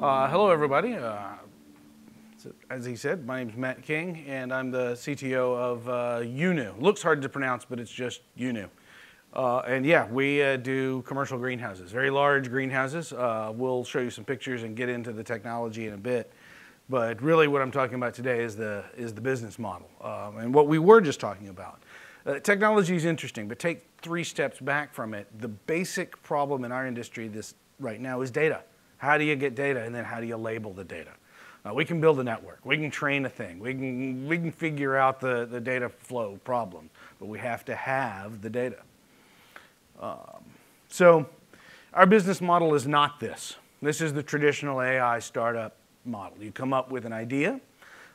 Hello, everybody. As he said, my name is Matt King, and I'm the CTO of IUNU. Looks hard to pronounce, but it's just IUNU. And yeah, we do commercial greenhouses, very large greenhouses. We'll show you some pictures and get into the technology in a bit. But really what I'm talking about today is the business model and what we were just talking about. Technology is interesting, but take 3 steps back from it. The basic problem in our industry right now is data. How do you get data, and then how do you label the data? We can build a network. We can train a thing. We can figure out the data flow problem, but we have to have the data. So our business model is not this. This is the traditional AI startup model. You come up with an idea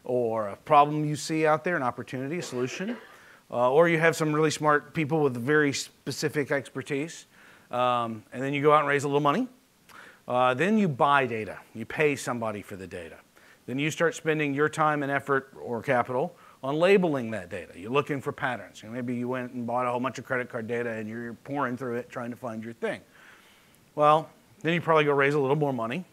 or a problem you see out there, an opportunity, a solution, or you have some really smart people with very specific expertise, and then you go out and raise a little money. Then you buy data. You pay somebody for the data. Then you start spending your time and effort or capital on labeling that data. You're looking for patterns. Maybe you went and bought a whole bunch of credit card data and you're pouring through it trying to find your thing. Well, then you probably go raise a little more money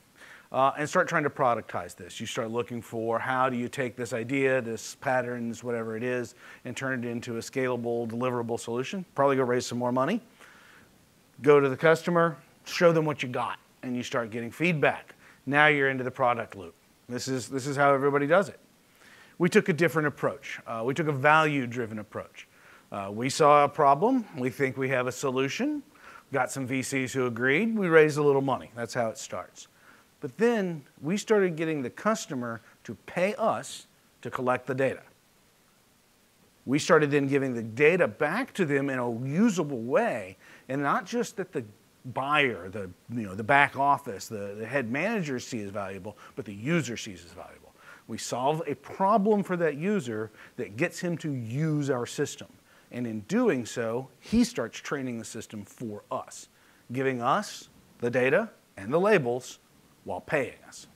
and start trying to productize this. You start looking for how do you take this idea, this patterns, whatever it is, and turn it into a scalable, deliverable solution. Probably go raise some more money. Go to the customer, show them what you got, and you start getting feedback. Now you're into the product loop. This is how everybody does it. We took a different approach. We took a value-driven approach. We saw a problem. We think we have a solution. Got some VCs who agreed. We raised a little money. That's how it starts. But then we started getting the customer to pay us to collect the data. We started then giving the data back to them in a usable way, and not just that the buyer, the back office, the head manager see as valuable, but the user sees as valuable. We solve a problem for that user that gets him to use our system. And in doing so, he starts training the system for us, giving us the data and the labels while paying us.